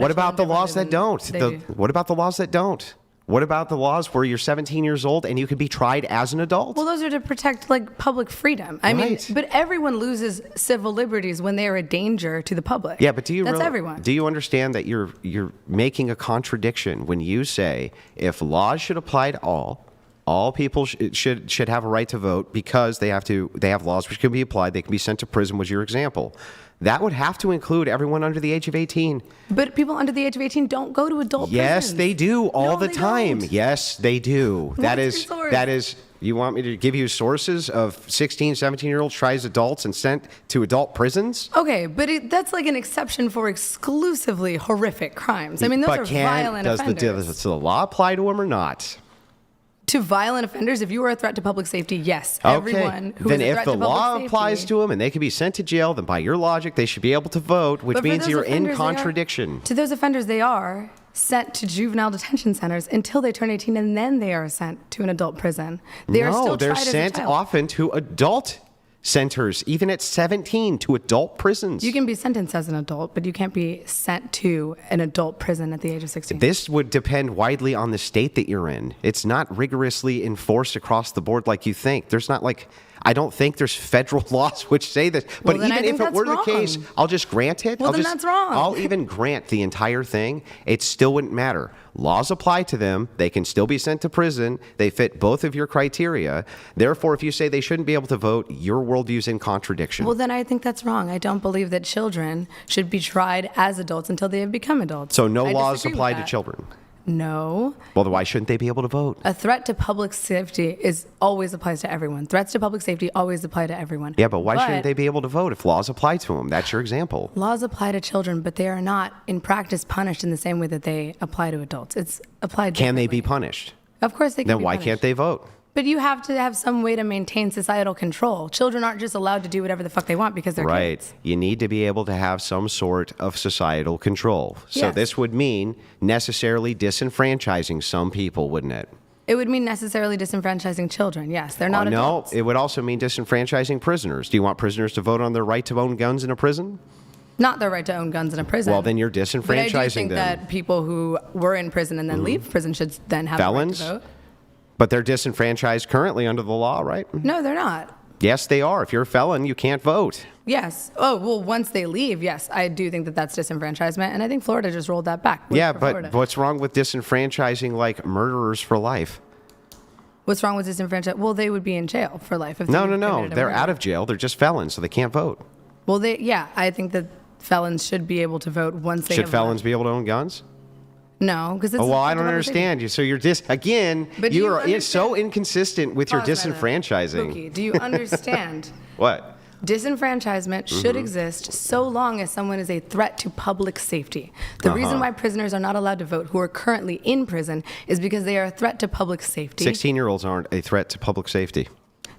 What about the laws that don't? What about the laws that don't? What about the laws where you're 17 years old and you can be tried as an adult? Well, those are to protect like public freedom. I mean, but everyone loses civil liberties when they are a danger to the public. Yeah, but that's everyone. Do you understand that you're making a contradiction when you say if laws should apply to all people should have a right to vote because they have laws which can be applied, they can be sent to prison, was your example. That would have to include everyone under the age of 18. But people under the age of 18 don't go to adult prisons. Yes, they do all the time. Don't. Yes, they do. That is, you want me to give you sources of 16, 17-year-olds tried as adults and sent to adult prisons? Okay, but that's like an exception for exclusively horrific crimes. I mean, those are violent offenders. Does the law apply to them or not? To violent offenders, if you are a threat to public safety, yes. Okay. Everyone who then is a if threat the to public law safety, applies to them and they can be sent to jail, then by your logic, they should be able to vote, which means you're in contradiction. To those offenders, they are sent to juvenile detention centers until they turn 18, and then they are sent to an adult prison. They're sent often to adult centers, even at 17, to adult prisons. You can be sentenced as an adult, but you can't be sent to an adult prison at the age of 16. This would depend widely on the state that you're in. It's not rigorously enforced across the board like you think. There's not like, I don't think there's federal laws which say this. But well, even if it were the case, I'll just grant it. Well, then that's wrong. I'll even grant the entire thing. It still wouldn't matter. Laws apply to them. They can still be sent to prison. They fit both of your criteria. Therefore, if you say they shouldn't be able to vote, your worldview's in contradiction. Well, then I think that's wrong. I don't believe that children should be tried as adults until they have become adults. So no laws apply to children? No. Well, then why shouldn't they be able to vote? A threat to public safety always applies to everyone. Threats to public safety always apply to everyone. Yeah, but why shouldn't they be able to vote if laws apply to them? That's your example. Laws apply to children, but they are not, in practice, punished in the same way that they apply to adults. It's applied differently. Can they be punished? Of course they can Then why can't they vote? But you have to have some way to maintain societal control. Children aren't just allowed to do whatever the fuck they want because they're kids. You need to be able to have some sort of societal control. So Yes. this would mean necessarily disenfranchising some people, wouldn't it? It would mean necessarily disenfranchising children. Yes, they're not adults. No, it would also mean disenfranchising prisoners. Do you want prisoners to vote on their right to own guns in a prison? Not their right to own guns in a prison. Well, then you're disenfranchising but I do think them. that people who were in prison and then leave prison should then have felons? the right to vote. But they're disenfranchised currently under the law, right? No, they're not. Yes, they are. If you're a felon, you can't vote. Yes. Oh, well, once they leave, yes, I do think that that's disenfranchisement, and I think Florida just rolled that back. Yeah, but what's wrong with disenfranchising like murderers for life? What's wrong with disenfranchisement? Well, they would be in jail for life. If No. committed a They're murder. out of jail. They're just felons, so they can't vote. Well, I think that felons should be able to vote once they Should have felons be able to own guns? No, because it's. Oh, well, I don't understand you. So you're again. But you are so inconsistent with your disenfranchising. Pookie, do you understand? What? Disenfranchisement should exist so long as someone is a threat to public safety. The reason why prisoners are not allowed to vote who are currently in prison is because they are a threat to public safety. 16-year-olds aren't a threat to public safety.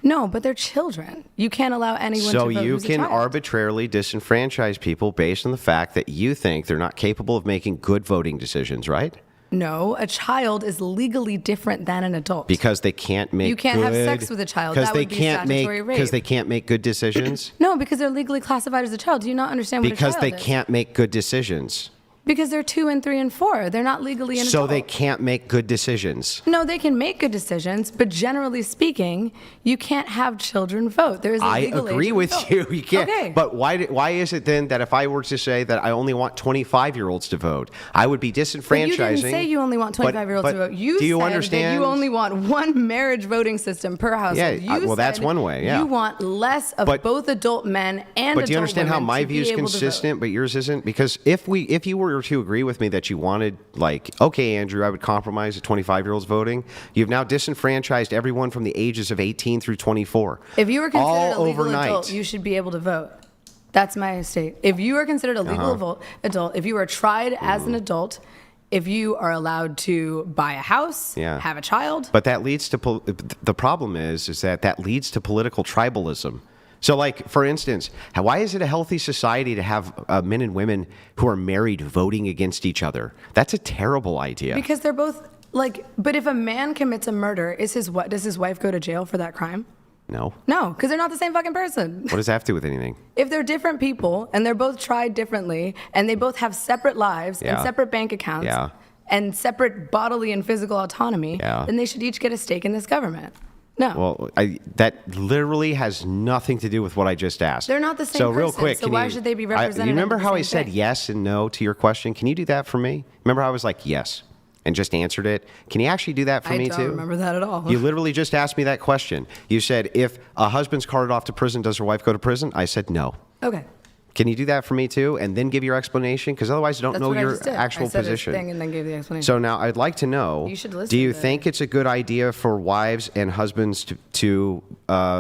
No, but they're children. You can't allow anyone to vote. So you who's a can child. arbitrarily disenfranchise people based on the fact that you think they're not capable of making good voting decisions, right? No, a child is legally different than an adult. Because they can't make. You can't have sex with a child. That would be statutory rape. Because they can't make good decisions. No, because they're legally classified as a child. Do you not understand what a child is? Because they can't make good decisions. Because they're 2 and 3 and 4. They're not legally an adult. So they can't make good decisions. No, they can make good decisions, but generally speaking, you can't have children vote. There is a legal age I agree to with vote. you. You can't. Okay. But why is it then that if I were to say that I only want 25-year-olds to vote, I would be disenfranchising? But you didn't say you only want 25-year-olds to vote. You do you said understand? that you only want one marriage voting system per household. Yeah, well, that's one way, yeah. You want less of both adult men and adult women. But do you understand how my view is able to consistent, but yours isn't? Because if you were to agree with me that you wanted, like, okay, Andrew, I would compromise at 25-year-olds voting, you've now disenfranchised everyone from the ages of 18 through 24. If you were considered a legal overnight. adult, you should be able to vote. That's my state. If you are considered a legal adult, if you are tried as an adult, if you are allowed to buy a house, have a child. But that leads to, the problem is that leads to political tribalism. So, like, for instance, why is it a healthy society to have men and women who are married voting against each other? That's a terrible idea. Because they're both, but if a man commits a murder, does his wife go to jail for that crime? No. No, because they're not the same fucking person. What does that have to do with anything? If they're different people and they're both tried differently and they both have separate lives and Yeah. separate bank accounts Yeah. and separate bodily and physical autonomy, Yeah. then they should each get a stake in this government. No. Well, that literally has nothing to do with what I just asked. They're not the same So real person, quick, so why should they be represented You remember as the how same I said thing? yes and no to your question? Can you do that for me? Remember how I was like yes and just answered it? Can you actually do that for me I too? don't remember that at all. You literally just asked me that question. You said, if a husband's carted off to prison, does her wife go to prison? I said no. Okay. Can you do that for me too, and then give your explanation? Because otherwise, I don't That's know what I your just did. actual I said position. His thing and then gave the explanation. So now I'd like to know, You should listen do you to think it's a good idea for wives and husbands to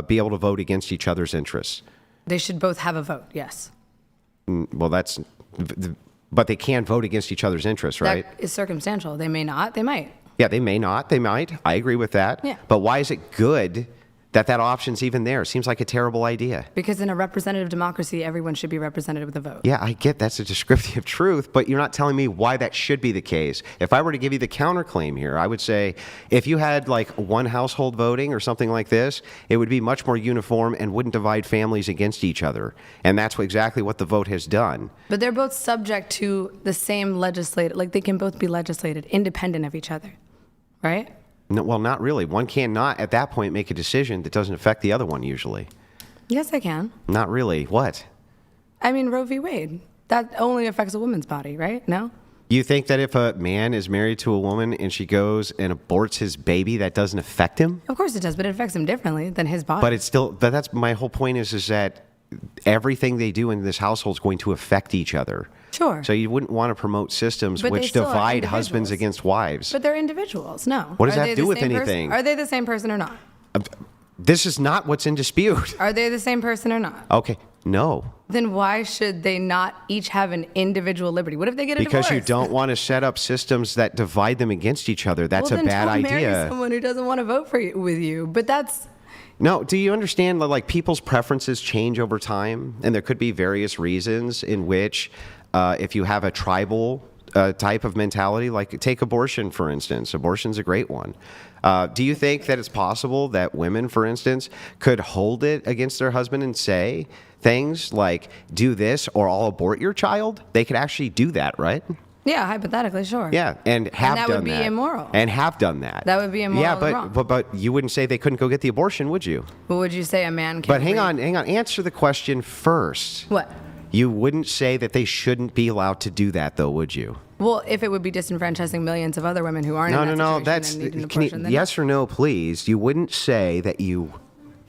be able to vote against each other's interests? They should both have a vote, yes. Well, but they can vote against each other's interests, right? That is circumstantial. They may not, they might. Yeah, they may not, they might. I agree with that. Yeah. But why is it good that option's even there? Seems like a terrible idea. Because in a representative democracy, everyone should be represented with a vote. Yeah, I get that's a descriptive truth, but you're not telling me why that should be the case. If I were to give you the counterclaim here, I would say if you had like one household voting or something like this, it would be much more uniform and wouldn't divide families against each other. And that's exactly what the vote has done. But they're both subject to the same legislative, like they can both be legislated independent of each other, right? No, well, not really. One cannot at that point make a decision that doesn't affect the other one usually. Yes, I can. Not really. What? I mean, Roe v. Wade, that only affects a woman's body, right? No? You think that if a man is married to a woman and she goes and aborts his baby, that doesn't affect him? Of course it does, but it affects him differently than his body. But that's my whole point is that everything they do in this household is going to affect each other. Sure. So you wouldn't want to promote systems But they which still are divide husbands individuals. against wives. But they're individuals, no. What does Are that they do the with same person? anything? Are they the same person or not? This is not what's in dispute. Are they the same person or not? Okay, no. Then why should they not each have an individual liberty? What if they get a Because divorce? you don't want to set up systems that divide them against each other. That's well, a bad then don't marry idea. someone who doesn't want to vote for you, with you. But that's... No, do you understand that like people's preferences change over time, and there could be various reasons in which, if you have a tribal type of mentality, like take abortion for instance. Abortion's a great one. Do you think that it's possible that women, for instance, could hold it against their husband and say things like, "Do this, or I'll abort your child"? They could actually do that, right? Yeah, hypothetically, sure. Yeah, and have that done would be that. immoral. And have done that. That would be immoral Yeah, and wrong. but you wouldn't say they couldn't go get the abortion, would you? But would you say a man can... But hang on. Answer the question first. What? You wouldn't say that they shouldn't be allowed to do that, though, would you? Well, if it would be disenfranchising millions of other women who aren't in that situation That's and need an can you, abortion, then yes or no, please. You wouldn't say that you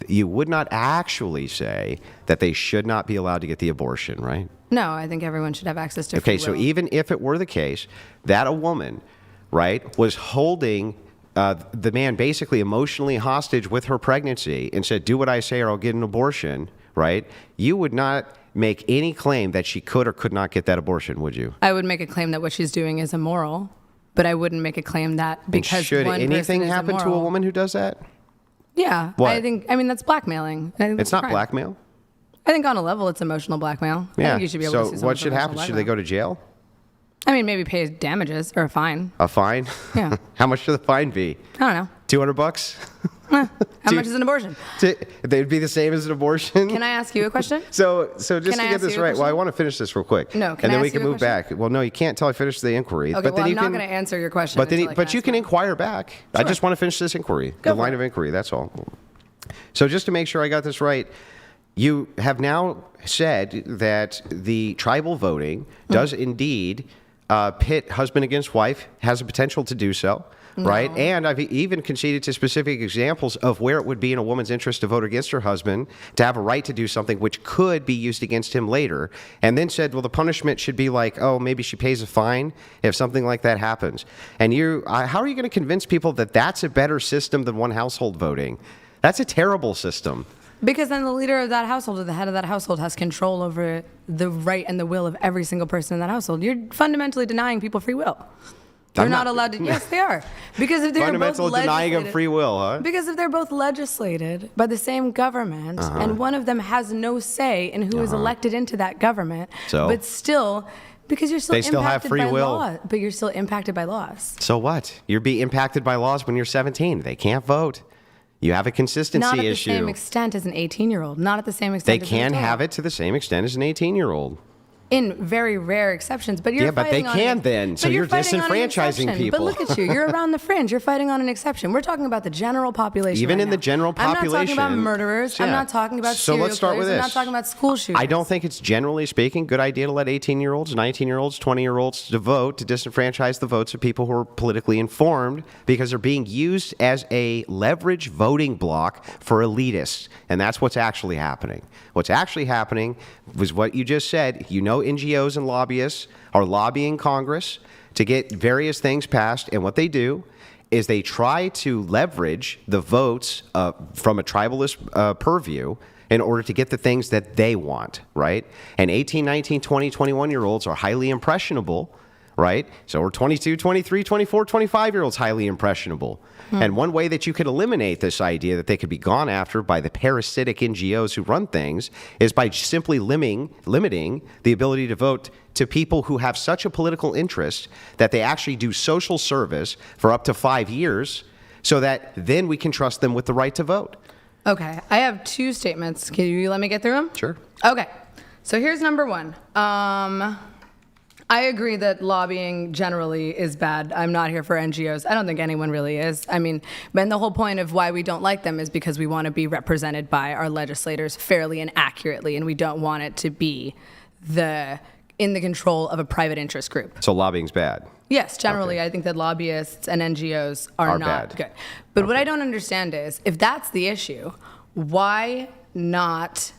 would not actually say that they should not be allowed to get the abortion, right? No, I think everyone should have access to Okay, free so will. even if it were the case that a woman, right, was holding the man basically emotionally hostage with her pregnancy and said, "Do what I say or I'll get an abortion," right? You would not make any claim that she could or could not get that abortion, would you? I would make a claim that what she's doing is immoral, but I wouldn't make a claim that And because should one anything person is happen to a immoral- woman who does that? Yeah, What? I mean that's blackmailing. I think that's It's not crime. blackmail. I think on a level it's emotional blackmail. I Yeah. think you should be able So to sue someone what for should happen? emotional Should they go to jail? I mean, maybe pay damages or a fine. A fine? Yeah. How much should the fine be? I don't know. $200? How Do- much is an abortion? They'd be the same as an abortion. Can I ask you a question? So just Can to I get ask this you a right, well, I question? want to finish this real quick. No, can and I then we ask can you a move question? back. Well, no, you can't until I finish the inquiry. Okay, but well, then I'm you not can, going to answer your question. But then, until I but you ask can mine. inquire back. I Sure. just want to finish this inquiry, Go the for line it. of inquiry. That's all. So just to make sure I got this right, you have now said that the tribal voting does indeed pit husband against wife, has the potential to do so. Right. And I've even conceded to specific examples of where it would be in a woman's interest to vote against her husband, to have a right to do something which could be used against him later. And then said, well, the punishment should be like, oh, maybe she pays a fine if something like that happens. And how are you going to convince people that that's a better system than one household voting? That's a terrible system. Because then the leader of that household or the head of that household has control over the right and the will of every single person in that household. You're fundamentally denying people free will. They're I'm not not- allowed to. Yes, they are. Because if they're Fundamental both denying of legislated- free will, huh? Because if they're both legislated by the same government, and one of them has no say in who is elected into that government, So? but still, because you're still They still have impacted free by will. law, but you're still impacted by laws. So what? You're being impacted by laws when you're 17. They can't vote. You have a consistency Not at the issue. same extent as an 18-year-old. Not at the same They extent as an can adult. have it to the same extent as an 18-year-old. In very rare exceptions, but you're Yeah, but they fighting on can an- then, but so you're fighting on an disenfranchising exception. people. But look at you, you're around the fringe. You're fighting on an exception. We're talking about the general population. Even right in the now. general I'm not talking about population, murderers. I'm yeah. not talking about So serial let's start killers. with I'm not this. talking about school shooters. I don't think it's generally speaking a good idea to let 18-year-olds, 19-year-olds, 20-year-olds to vote, to disenfranchise the votes of people who are politically informed because they're being used as a leverage voting block for elitists. And that's what's actually happening. What's actually happening was what you just said. You know, NGOs and lobbyists are lobbying Congress to get various things passed. And what they do is they try to leverage the votes from a tribalist purview in order to get the things that they want, right? And 18, 19, 20, 21-year-olds are highly impressionable, right? So are 22, 23, 24, 25-year-olds highly impressionable. And one way that you could eliminate this idea that they could be gone after by the parasitic NGOs who run things is by simply limiting the ability to vote to people who have such a political interest that they actually do social service for up to 5 years so that then we can trust them with the right to vote. Okay, I have two statements. Can you let me get through them? Sure. Okay, so here's number one. I agree that lobbying generally is bad. I'm not here for NGOs. I don't think anyone really is. I mean, but the whole point of why we don't like them is because we want to be represented by our legislators fairly and accurately, and we don't want it to be in the control of a private interest group. So lobbying's bad. Yes, generally, Okay. I think that lobbyists and NGOs are not bad. good. But what I don't understand is, if that's the issue, why not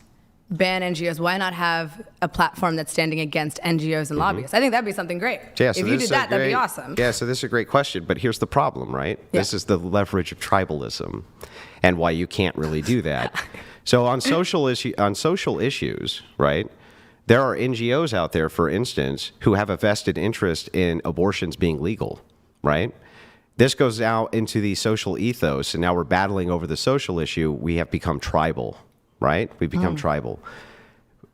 ban NGOs? Why not have a platform that's standing against NGOs and lobbyists? I think that'd be something great. Yeah, so if you this did is that, that'd be great- awesome. Yeah, so this is a great question, but here's the problem, right? Yeah. This is the leverage of tribalism and why you can't really do that. So on social issues, right? There are NGOs out there, for instance, who have a vested interest in abortions being legal, right? This goes out into the social ethos, and now we're battling over the social issue. We have become tribal, right? We've become tribal.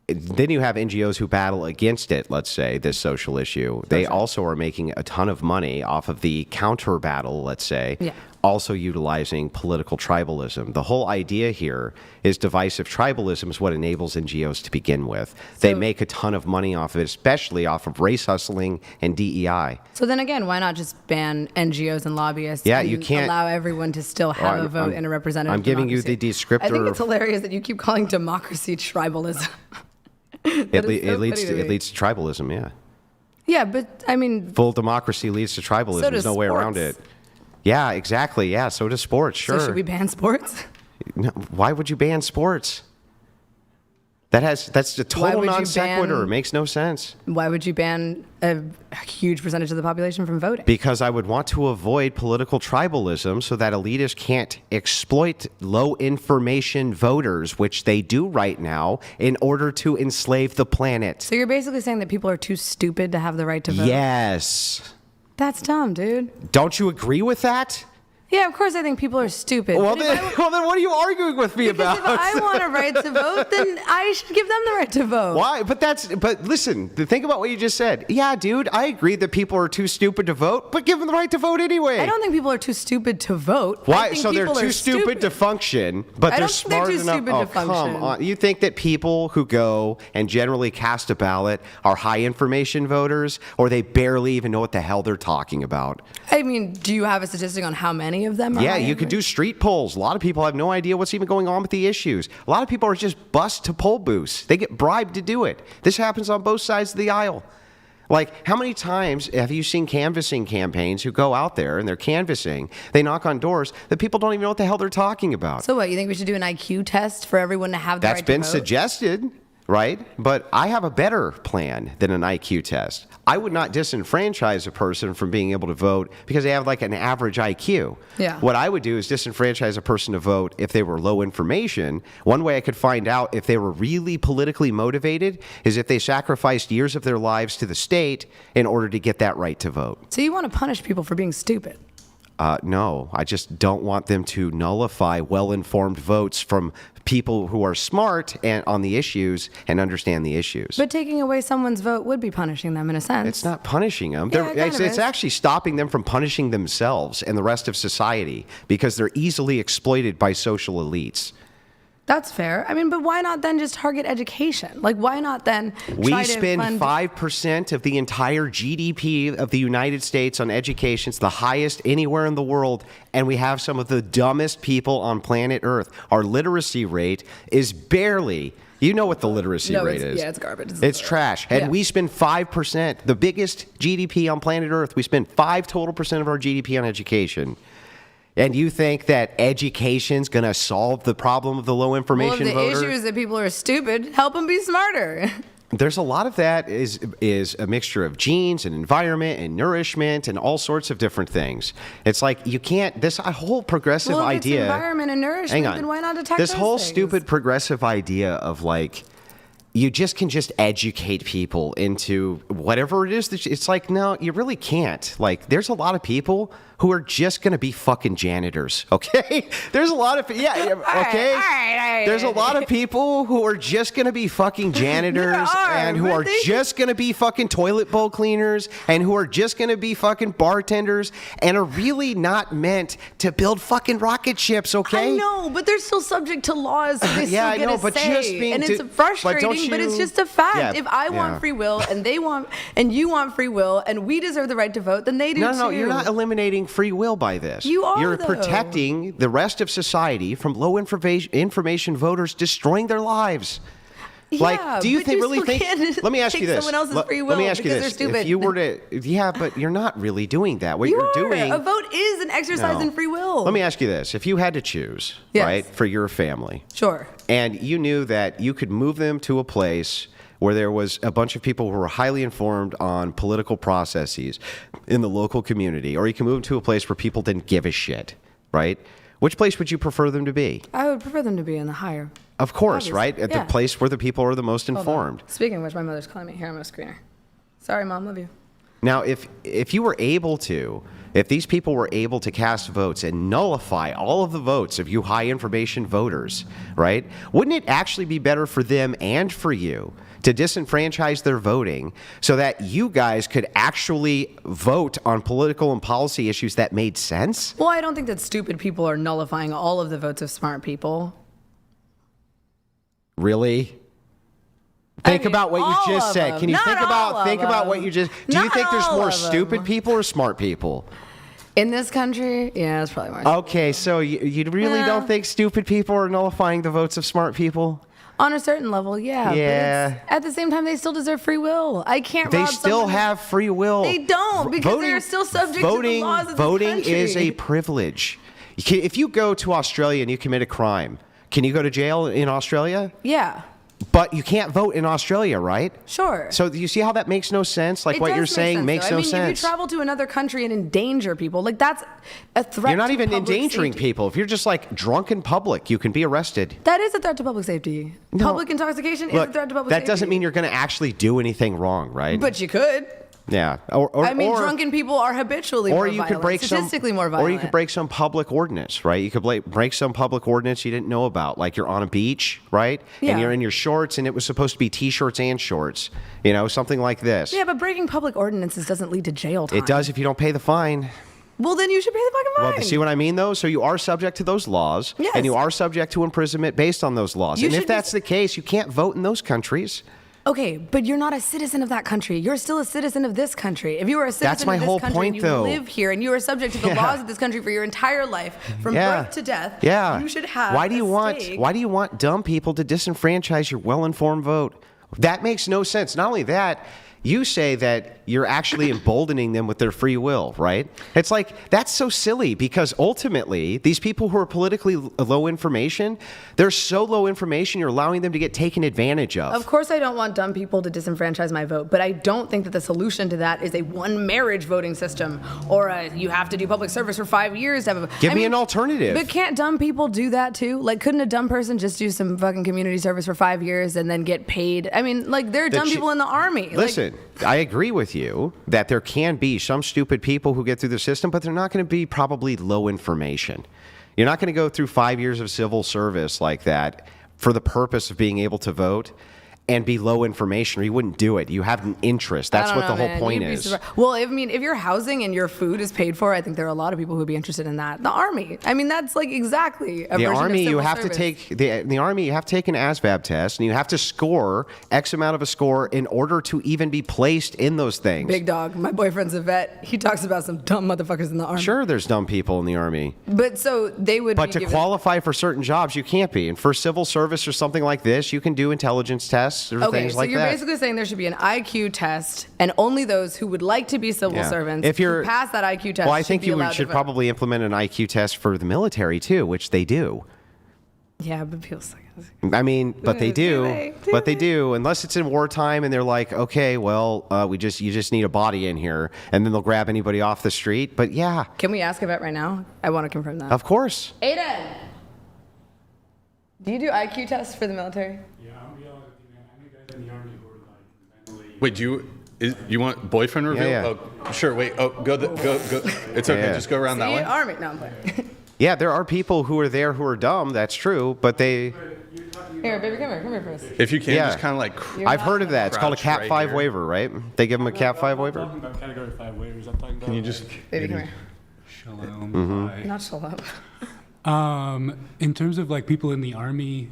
Then you have NGOs who battle against it, let's say, this social issue. They also are making a ton of money off of the counter battle, let's say, also utilizing political tribalism. The whole idea here is divisive tribalism is what enables NGOs to begin with. They make a ton of money off of it, especially off of race hustling and DEI. So then again, why not just ban NGOs and lobbyists? Yeah, and you can't allow everyone to still have a vote in a representative I'm giving you the democracy? I think descriptor it's hilarious that you keep calling democracy tribalism. It leads to tribalism, yeah. Yeah, but I mean, Full democracy leads to tribalism. So There's does no way around sports. it. Yeah, exactly. Yeah, so does sports, sure. so should we ban sports? No, why would you ban sports? That's a Why total would you non sequitur. ban- It makes no sense. Why would you ban a huge percentage of the population from voting? Because I would want to avoid political tribalism so that elitists can't exploit low information voters, which they do right now, in order to enslave the planet. So you're basically saying that people are too stupid to have the right to vote? Yes. That's dumb, dude. Don't you agree with that? Yeah, of course I think people are stupid. Well, But if then, I- well, then what are you arguing with me because about? if I want a right to vote, then I should give them the right to vote. Why? But listen, think about what you just said. Yeah, dude, I agree that people are too stupid to vote, but give them the right to vote anyway. I don't think people are too stupid to vote. I Why? think So they're people too are stupid to function, but I they're don't think they're smart too enough. stupid Oh, to function. come on! You think that people who go and generally cast a ballot are high information voters, or they barely even know what the hell they're talking about? I mean, do you have a statistic on how many of them are? Yeah, high you could do street polls. A lot of people have no idea what's even going on with the issues. A lot of people are just bused to poll booths. They get bribed to do it. This happens on both sides of the aisle. Like, how many times have you seen canvassing campaigns who go out there and they're canvassing, they knock on doors, that people don't even know what the hell they're talking about? So what, you think we should do an IQ test for everyone to have the That's right been to vote? suggested, right? But I have a better plan than an IQ test. I would not disenfranchise a person from being able to vote because they have like an average IQ. Yeah. What I would do is disenfranchise a person to vote if they were low information. One way I could find out if they were really politically motivated is if they sacrificed years of their lives to the state in order to get that right to vote. So you want to punish people for being stupid? No, I just don't want them to nullify well-informed votes from people who are smart and on the issues and understand the issues. But taking away someone's vote would be punishing them in a sense. It's not punishing them. Yeah, it kind of It's is. actually stopping them from punishing themselves and the rest of society because they're easily exploited by social elites. That's fair. I mean, but why not then just target education? Like, why not then We try to spend fund 5% of the entire GDP of the United States on education. It's the highest anywhere in the world, and we have some of the dumbest people on planet Earth. Our literacy rate is barely, you know what the literacy rate is. Yeah, it's garbage. It's trash. And Yeah. we spend 5%, the biggest GDP on planet Earth. We spend 5% total of our GDP on education. And you think that education's going to solve the problem of the low Well, if information the voter? issue is that people are stupid, help them be smarter. There's a lot of that is a mixture of genes and environment and nourishment and all sorts of different things. It's like you can't, this whole progressive Well, if idea. it's environment and nourishment, Hang on. then why not attack this those whole things? stupid progressive idea of like, you just can just educate people into whatever it is. It's like, no, you really can't. Like, there's a lot of people who are just going to be fucking janitors, okay? There's a lot of, okay? All right. There's a lot of people who are just going to be fucking janitors and who are just going to be fucking toilet bowl cleaners and who are just going to be fucking bartenders and are really not meant to build fucking rocket ships, okay? I know, but they're still subject to laws. So they Yeah, I still get know, a but say. just being and it's but frustrating, don't but it's you- just a fact. Yeah, If I want yeah. free will and they want, and you want free will, and we deserve the right to vote, then they do too. No, you're not eliminating free will by this. You are, You're though. protecting the rest of society from low information voters destroying their lives. Yeah, do you but think you really still think? can't Let me ask you take this. someone else's free Let me will ask you because this. they're stupid. If you were to, yeah, but you're not really doing that. What You you're are. doing. A vote is an exercise No. in free will. Let me ask you this: if you had to choose, Yes. right, for your family, Sure. and you knew that you could move them to a place where there was a bunch of people who were highly informed on political processes in the local community, or you can move them to a place where people didn't give a shit, right? Which place would you prefer them to be? I would prefer them to be in the higher. Of course, Obviously, right? At yeah. the place where the people are the most Hold on. informed. Speaking of which, my mother's calling me. Here, I'm going to screen her. Sorry, Mom. Love you. Now, if you were able to, if these people were able to cast votes and nullify all of the votes of you high information voters, right? Wouldn't it actually be better for them and for you to disenfranchise their voting so that you guys could actually vote on political and policy issues that made sense? Well, I don't think that stupid people are nullifying all of the votes of smart people. Really? Think mean, about what all you just of said. them. Can you Not think all about of what them. you just? Do you Not think there's all more of them. stupid people or smart people? In this country, yeah, it's probably more. Okay, so you really Yeah. don't think stupid people are nullifying the votes of smart people? On a certain level, yeah. Yeah. But at the same time, they still deserve free will. I can't. They rob still someone- have free will. They don't, because they're still subject to the laws of this Voting country. is a privilege. If you go to Australia and you commit a crime, can you go to jail in Australia? Yeah, But you can't vote in Australia, right? sure. So you see how that makes no sense? Like It what does you're make saying sense, makes though. no I mean, sense. if you travel to another country and endanger people, like that's a threat. You're not to even public endangering safety. people. If you're just like drunk in public, you can be arrested. That is a threat to public safety. No. Public intoxication is a Look, threat to public that safety. doesn't mean you're going to actually do anything wrong, right? But you could. Yeah. I mean, drunken people are habitually more you violent, could break statistically some, more violent. Or you could break some public ordinance, right? You could break some public ordinance you didn't know about, like you're on a beach, right? Yeah. And you're in your shorts, and it was supposed to be t-shirts and shorts, you know, something like this. Yeah, but breaking public ordinances doesn't lead to jail time. It does if you don't pay the fine. Well, then you should pay the fucking fine. Well, see what I mean, though? So you are subject to those laws, Yes. and you are subject to imprisonment based on those laws. You And if should that's be- the case, you can't vote in those countries. Okay, but you're not a citizen of that country. You're still a citizen of this country. If you were a citizen That's my of this whole country point, and you though. live here and you are subject to the Yeah. laws of this country for your entire life, from Yeah. birth to death, Yeah. you should have Why do you a stake. Why do you want dumb people to disenfranchise your well-informed vote? That makes no sense. Not only that, you say that you're actually emboldening them with their free will, right? It's like, that's so silly because ultimately, these people who are politically low information, they're so low information, you're allowing them to get taken advantage of. Of course, I don't want dumb people to disenfranchise my vote, but I don't think that the solution to that is a one marriage voting system or you have to do public service for 5 years to have a. Give me an alternative. But can't dumb people do that too? Like, couldn't a dumb person just do some fucking community service for 5 years and then get paid? I mean, like, there are dumb chi- people in the army. Listen, listen, I agree with you that there can be some stupid people who get through the system, but they're not going to be probably low information. You're not going to go through 5 years of civil service like that for the purpose of being able to vote and be low information, or you wouldn't do it. You have an interest. That's what the whole point is. Well, I mean, if your housing and your food is paid for, I think there are a lot of people who would be interested in that. The army. I mean, that's like exactly a The version army, of you civil have service. to take the army. You have to take an ASVAB test, and you have to score X amount of a score in order to even be placed in those things. Big dog. My boyfriend's a vet. He talks about some dumb motherfuckers in the army. Sure, there's dumb people in the army, But so they would. but be to given- qualify for certain jobs, you can't be. And for civil service or something like this, you can do intelligence tests or Okay, things so like you're that. basically saying there should be an IQ test, and only those who would like to be civil Yeah. servants If you're who pass that IQ test. Well, I should think be you allowed should to vote. probably implement an IQ test for the military too, which they do. Yeah, but people suck. I mean, but they Do do. they? But they do, unless it's in wartime and they're like, okay, well, you just need a body in here, and then they'll grab anybody off the street. But yeah, Can we ask about right now? I want to confirm that. of course. Aiden, do you do IQ tests for the military? Yeah, I'll be honest with you, man. I knew guys in the army who were like mentally. Wait, you want boyfriend reveal? Yeah. Oh, sure. Wait. Oh, go. It's okay. Yeah. Just go around that See, way. army. No, I'm playing. Yeah, there are people who are there who are dumb. That's true, but they. Here, baby, come here for us. If you can, Yeah. just kind of like. I've heard of that. It's called a Crouch Cat right 5 here. waiver, right? They give them a Cat 5 waiver. I'm talking about category 5 waivers. I'm talking about. Can you just? Baby, come here. Shalom. Mm-hmm. Hi. Not shalom. In terms of like people in the army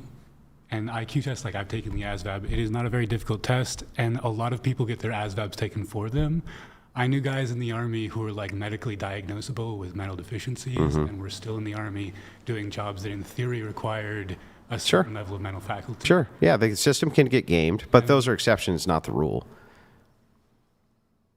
and IQ tests, like I've taken the ASVAB, it is not a very difficult test, and a lot of people get their ASVABs taken for them. I knew guys in the army who were like medically diagnosable with mental deficiencies, Mm-hmm. and were still in the army doing jobs that in theory required a Sure. certain level of mental faculty. Sure. Yeah, the system can get gamed, but those are exceptions, not the rule.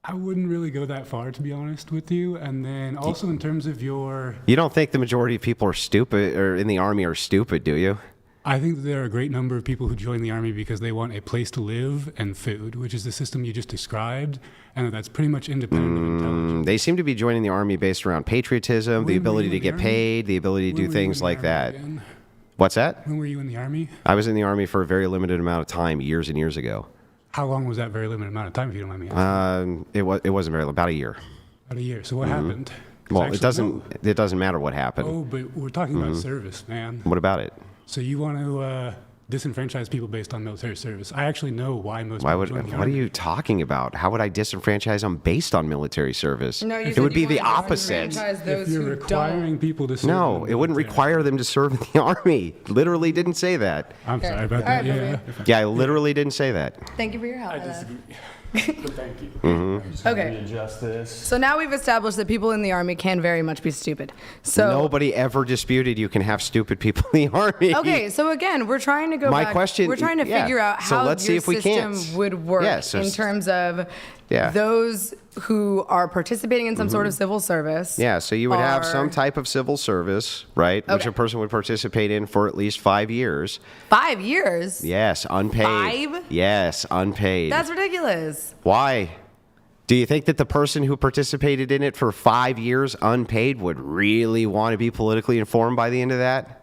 I wouldn't really go that far, to be honest with you. And then also in terms of your, You don't think the majority of people are stupid or in the army are stupid, do you? I think that there are a great number of people who join the army because they want a place to live and food, which is the system you just described, and that's pretty much independent of intelligence. They seem to be joining the army based around patriotism, the When were ability you to in the get army? paid, the ability to When do were you things in the like army that. again? What's that? When were you in the army? I was in the army for a very limited amount of time, years and years ago. How long was that very limited amount of time, if you don't mind me asking? It wasn't very long, about a year. About a year. So what happened? 'Cause Well, actually, it doesn't matter what happened. Oh, but we're talking about service, man. What about it? So you want to disenfranchise people based on military service? I actually know why most Why people would? join the What are army. you talking about? How would I disenfranchise them based on military service? No, you it said would you be the wanted to opposite. disenfranchise If those you're who requiring don't. people to serve No, in the it wouldn't military. require them to serve in the army. Literally didn't say that. I'm sorry about All right, that. Yeah. baby. Yeah, I literally didn't say that. Thank you for your help. I Ella. disagree. But thank you. Okay. Readjust this. So now we've established that people in the army can very much be stupid. So Nobody ever disputed you can have stupid people in the army. okay, so again, we're trying to go My back. question- We're trying to yeah. figure out So how let's see your if we system can't. would work Yeah, so in terms of Yeah. those who are participating in some sort of civil service. Yeah, so you would have are- some type of civil service, right? Which Okay. a person would participate in for at least 5 years. 5 years. Yes, unpaid. 5? Yes, unpaid. That's ridiculous. Why? Do you think that the person who participated in it for 5 years unpaid would really want to be politically informed by the end of that?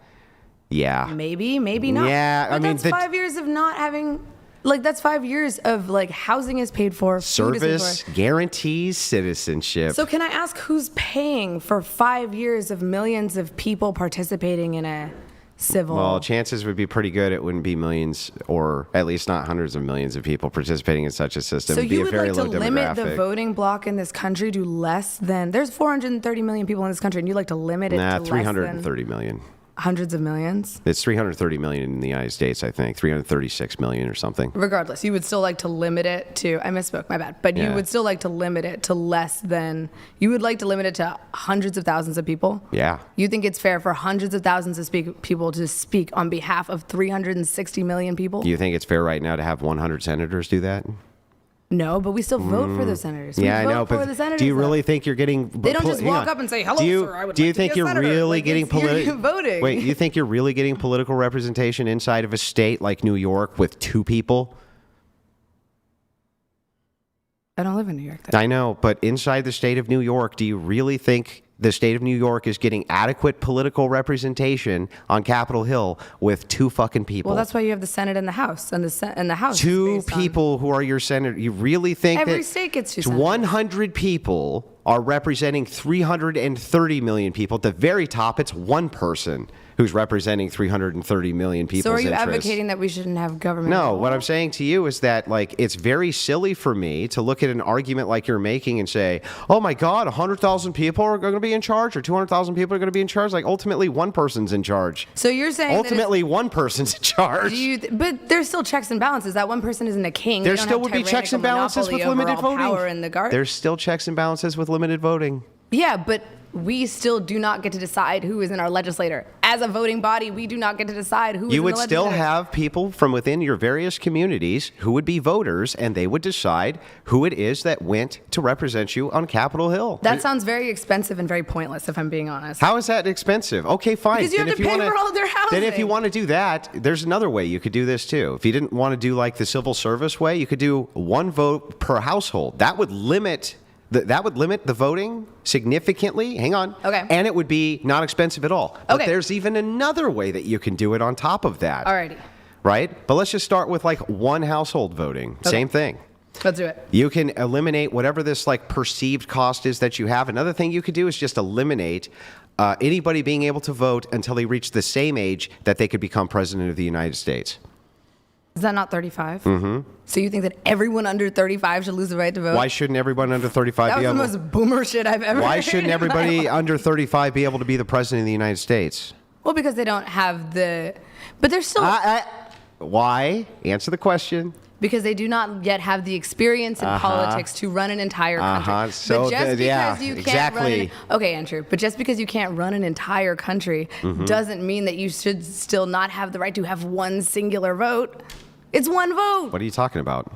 Yeah. Maybe, maybe not. Yeah, but I mean, that's the- 5 years of not having. Like that's 5 years of like housing is paid for, food is paid Service for. guarantees citizenship. So can I ask who's paying for 5 years of millions of people participating in a civil? Well, chances would be pretty good it wouldn't be millions, or at least not hundreds of millions of people participating in such a system. So It'd be you a would very like to low limit the demographic. voting block in this country to less than? There's 430 million people in this country, and you'd like to limit it Nah, to less 330 million. than hundreds of millions? It's 330 million in the United States, I think. 336 million or something. Regardless, you would still like to limit it to. I misspoke, my bad. But you Yeah. would still like to limit it to less than. You would like to limit it to hundreds of thousands of people. Yeah. You think it's fair for hundreds of thousands of people to speak on behalf of 360 million people? Do you think it's fair right now to have 100 senators do that? No, but we still vote for the senators. Yeah, I we know, vote for but the senators, do you though. really think you're getting? They don't just hang walk on. up and say, "Hello, do you, sir, I would Do you like to think be a you're senator." really Like, getting it's- you're political? voting. Wait, you think you're really getting political representation inside of a state like New York with 2 people? I don't live in New York, though. I know, but inside the state of New York, do you really think the state of New York is getting adequate political representation on Capitol Hill with 2 fucking people. Well, that's why you have the Senate and the House, and the House. is 2 based on- people who are your senator. You really think Every that state gets 2 senators. 100 people are representing 330 million people? At the very top, it's 1 person who's representing 330 million people's So are you interests. advocating that we shouldn't have government? No, at all? what I'm saying to you is that, like, it's very silly for me to look at an argument like you're making and say, oh my God, 100,000 people are going to be in charge, or 200,000 people are going to be in charge. Like, ultimately, 1 person's in charge. So you're saying Ultimately, 1 person's in charge. but there's still checks and balances. That 1 person isn't a king. There They don't still have would be checks and tyrannical balances with monopoly over limited all voting. Power in the guard. There's still checks and balances with limited voting. Yeah, but we still do not get to decide who is in our legislature. As a voting body, we do not get to decide who is You in would the still legislature. have people from within your various communities who would be voters, and they would decide who it is that went to represent you on Capitol Hill. That sounds very expensive and very pointless, if I'm being honest. How is that expensive? Okay, fine. Because you Then have to if pay wanna- for all their Then if housing. you want to do that, there's another way you could do this too. If you didn't want to do like the civil service way, you could do 1 vote per household. That would limit the voting significantly. Hang on. Okay. And it would be not expensive at all. But Okay. there's even another way that you can do it on top of that. Alrighty. Right? But let's just start with like 1 household voting. Okay. Same thing. Let's do it. You can eliminate whatever this like perceived cost is that you have. Another thing you could do is just eliminate anybody being able to vote until they reach the same age that they could become president of the United States. Is that not 35? Mm-hmm. So you think that everyone under 35 should lose the right to vote? Why shouldn't everyone under 35 That be was the able? most boomer shit I've ever Why heard shouldn't in my everybody life. under 35 be able to be the president of the United States? Well, because they don't have the... But they're still... Why? Answer the question. Because they do not yet have the experience in politics to run an entire country. So but just because yeah, you can't exactly. run okay, Andrew. But just because you can't run an entire country doesn't mean that you should still not have the right to have 1 singular vote. It's 1 vote. What are you talking about?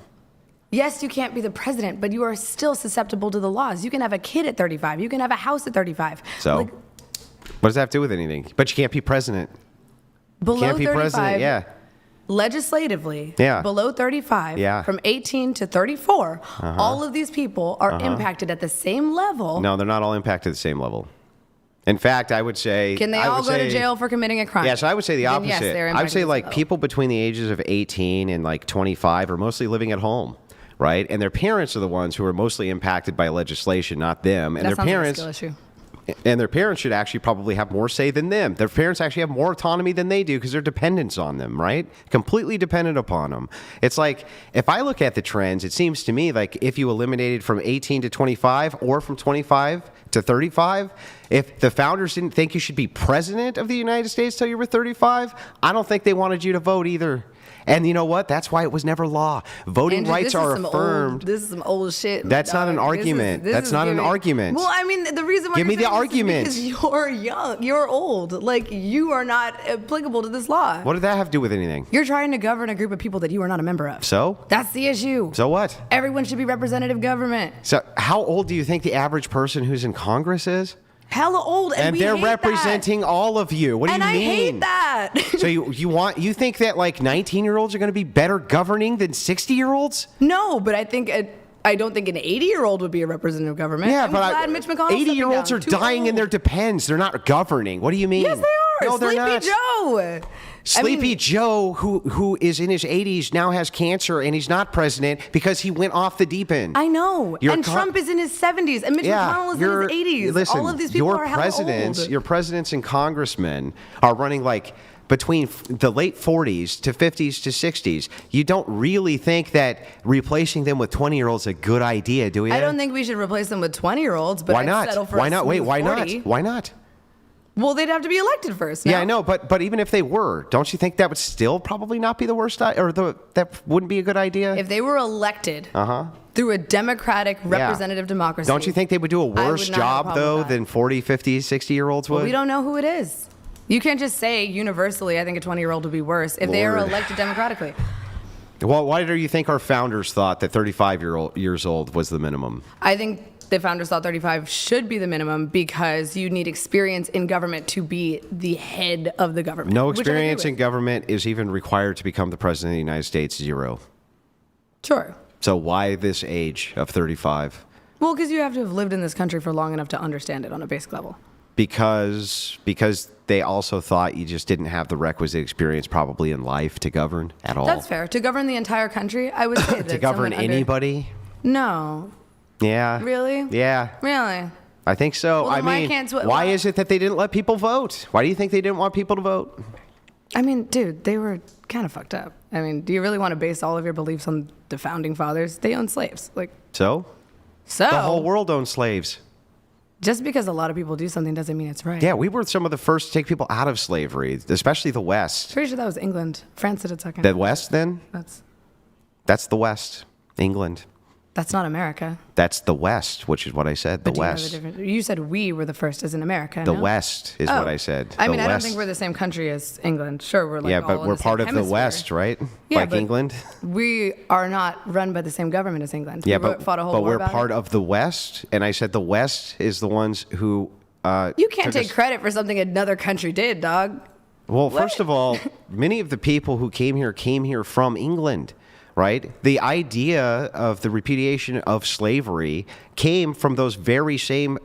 Yes, you can't be the president, but you are still susceptible to the laws. You can have a kid at 35. You can have a house at 35. So, Like, what does that have to do with anything? But you can't be president. below Can't be 35, president. Yeah. legislatively, Yeah. below 35, Yeah. from 18 to 34, all of these people are impacted at the same level. No, they're not all impacted at the same level. In fact, I would say... Can they I all would go to say- jail for committing a crime? Yes, I would say the Then opposite. yes, they're I would say impacted like as well. people between the ages of 18 and like 25 are mostly living at home, right? And their parents are the ones who are mostly impacted by legislation, not them. And That their sounds parents like a skill issue. and their parents should actually probably have more say than them. Their parents actually have more autonomy than they do because they're dependents on them, right? Completely dependent upon them. It's like, if I look at the trends, it seems to me like if you eliminated from 18 to 25 or from 25 to 35, if the founders didn't think you should be president of the United States till you were 35, I don't think they wanted you to vote either. And you know what? That's why it was never law. Voting Andrew, rights this are is some affirmed. this is some old shit. That's not an dog. argument. This That's is not an giving- argument. Well, I mean, the reason why Give you're me the saying this is argument. because you're young, you're old. Like, you are not applicable to this law. What did that have to do with anything? You're trying to govern a group of people that you are not a member of. So? That's the issue. So what? Everyone should be representative government. So how old do you think the average person who's in Congress is? Hella old, and, And we they're hate representing all of you. What do that. you And mean? I hate that. So you think that like 19-year-olds are going to be better governing than 60-year-olds? No, but I don't think an 80-year-old would be a representative government. Yeah, I'm but glad Mitch McConnell's 80-year-olds are stepping down. dying Too in their old. depends. They're not governing. What do you mean? Yes, they are. No, they're Sleepy not. Joe. Sleepy Joe, who is in his 80s, now has cancer, and he's not president because he went off the deep end. I know. Your And Trump is in his 70s, and Mitch McConnell is in his 80s. Listen, All of these people your are hella presidents, old. your presidents and congressmen are running like between the late 40s to 50s to 60s. You don't really think that replacing them with 20-year-olds is a good idea, do you? I don't think we should replace them with 20-year-olds, but Why I'd not? settle for Why a not? Wait, smooth why 40. not? Why not? Well, they'd have to be elected first. Yeah, no? I know, but even if they were, don't you think that would still probably not be the worst, that wouldn't be a good idea? If they were elected through a democratic representative democracy. Don't you think they would do a I would worse not have a job, problem though, with that. than 40, 50, 60-year-olds would? Well, we don't know who it is. You can't just say universally, I think a 20-year-old would be worse if they are Lord. elected democratically. Well, why do you think our founders thought that 35 years old was the minimum? I think the founders thought 35 should be the minimum because you need experience in government to be the head of the government. No which I agree experience in with. government is even required to become the president of the United States, 0. Sure. So why this age of 35? Well, because you have to have lived in this country for long enough to understand it on a basic level. Because they also thought you just didn't have the requisite experience probably in life to govern at all. That's fair. To govern the entire country, I would say that To govern someone anybody? No. Yeah. Really? Yeah. Really? I think so. Well, I then why mean, can't why is it that they didn't let people vote? Why do you think they didn't want people to vote? I mean, dude, they were kind of fucked up. I mean, do you really want to base all of your beliefs on the founding fathers? They owned slaves. So? So The whole world owned slaves. just because a lot of people do something doesn't mean it's right. Yeah, we were some of the first to take people out of slavery, especially the West. Pretty sure that was England. France did it second. The West, then? That's the West. England. That's not America. That's the West, which is what I said. The But do you know the West. difference? You said we were the first as in America. The no? West is Oh. what I said. I The mean, I don't West. think we're the same country as England. Sure, we're Yeah, all but in we're the same part of the hemisphere. West, right? Yeah, Like but England. We are not run by the same government as England. Yeah, We but fought a whole but war we're about part it. of the West, and I said the West is the ones who. You can't took take us- credit for something another country did, dog. Well, first of all, many of the people who came here from England, right? The idea of the repudiation of slavery came from those very same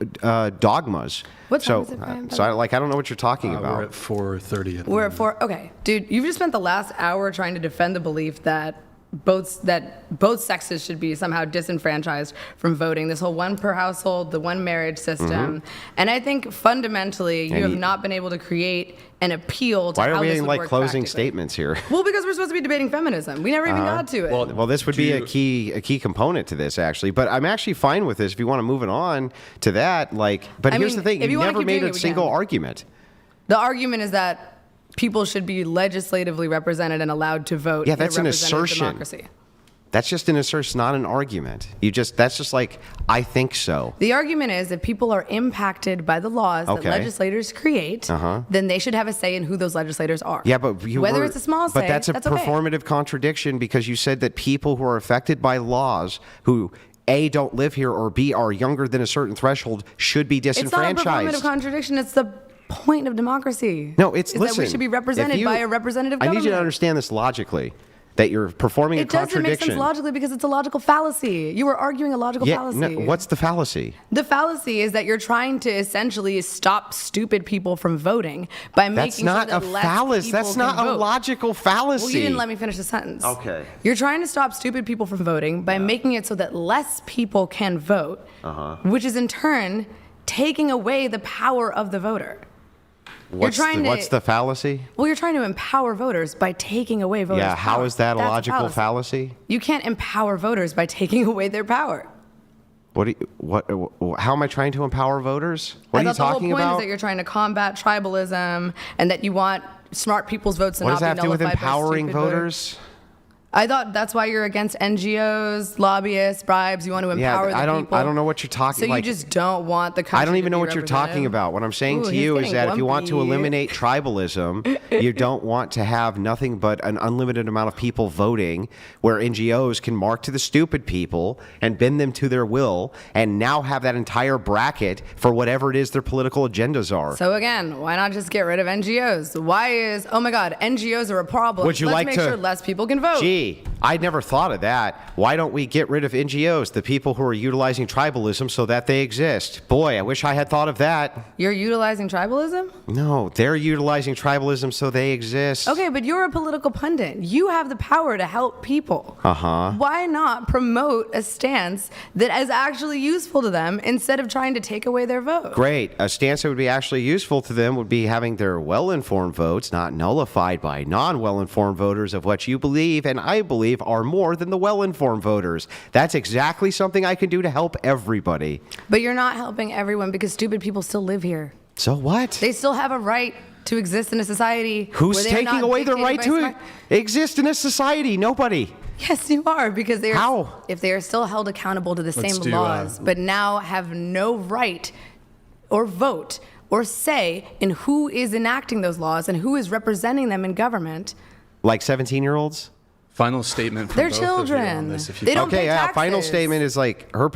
dogmas. What time so, is it, Brian, by so the I don't know what you're talking We're about. at 4:30. We're at 4. Okay, dude, you've just spent the last hour trying to defend the belief that both sexes should be somehow disenfranchised from voting. This whole one per household, the one marriage system, and I think fundamentally you have not been able to create an appeal to Why how are we this in would like work closing practically. statements here? Well, because we're supposed to be debating feminism. We never even got to it. Well, this would Do be you- a key component to this actually, but I'm actually fine with this if you want to move it on to that. But I here's mean, the thing: if you you wanna never keep made doing a it, we single can. argument. The argument is that people should be legislatively represented and allowed to vote. Yeah, in that's a an representative assertion. Democracy. That's just an assertion, not an argument. That's just like I think so. The argument is if people are impacted by the laws Okay. that legislators create, then they should have a say in who those legislators are. Yeah, but whether it's a small say, but that's a okay. performative contradiction because you said that people who are affected by laws who A, don't live here, or B, are younger than a certain threshold should be It's not a disenfranchised. performative contradiction. It's the point of democracy. No, it's is listen. that we should be represented by a representative I government. need you to understand this logically. That you're performing a It doesn't make contradiction. sense logically because it's a logical fallacy. You were arguing a logical fallacy. No, what's the fallacy? The fallacy is that you're trying to essentially stop stupid people from voting by That's making not sure a that less fallacy. people That's can not a vote. logical fallacy. Well, you didn't let me finish the sentence. Okay. You're trying to stop stupid people from voting by making it so that less people can vote, which is in turn taking away the power of the voter. What's the fallacy? Well, you're trying to empower voters by taking away voters' Yeah, how power. is that a That's logical fallacy? You can't empower voters by taking away their power. How am I trying to empower voters? What are you I thought talking the whole point about? is that you're trying to combat tribalism and that you want smart people's votes to What not does that have be to do with nullified by empowering stupid voters. voters? I thought that's why you're against NGOs, lobbyists, bribes. You want to empower the people. I don't know what you're talking. So you like, just don't want the country I don't to even know be what you're talking represented? about. What I'm saying Ooh, to he's you is getting that if you want to grumpy. eliminate tribalism, you don't want to have nothing but an unlimited amount of people voting, where NGOs can mark to the stupid people and bend them to their will, and now have that entire bracket for whatever it is their political agendas are. So again, why not just get rid of NGOs? Why is, oh my God, NGOs are a problem. Would you Let's like make to- sure less people can vote. Gee, I never thought of that. Why don't we get rid of NGOs, the people who are utilizing tribalism so that they exist? Boy, I wish I had thought of that. You're utilizing tribalism? No, they're utilizing tribalism so they exist. Okay, but you're a political pundit. You have the power to help people. Uh-huh. Why not promote a stance that is actually useful to them instead of trying to take away their vote? Great. A stance that would be actually useful to them would be having their well-informed votes not nullified by non-well-informed voters of what you believe and I believe are more than the well-informed voters. That's exactly something I can do to help everybody. But you're not helping everyone because stupid people still live here. So what? They still have a right to exist in a society. Who's where they are taking not away the dictated right by to smart- exist in a society? Nobody. Yes, you are, because they are. How? If they are still held accountable to the same do, laws, but now have no right or vote or say in who is enacting those laws and who is representing them in government. Like 17-year-olds? Final statement from They're both of you on children. this, if you They don't Okay, pay yeah, final taxes. statement is like her position.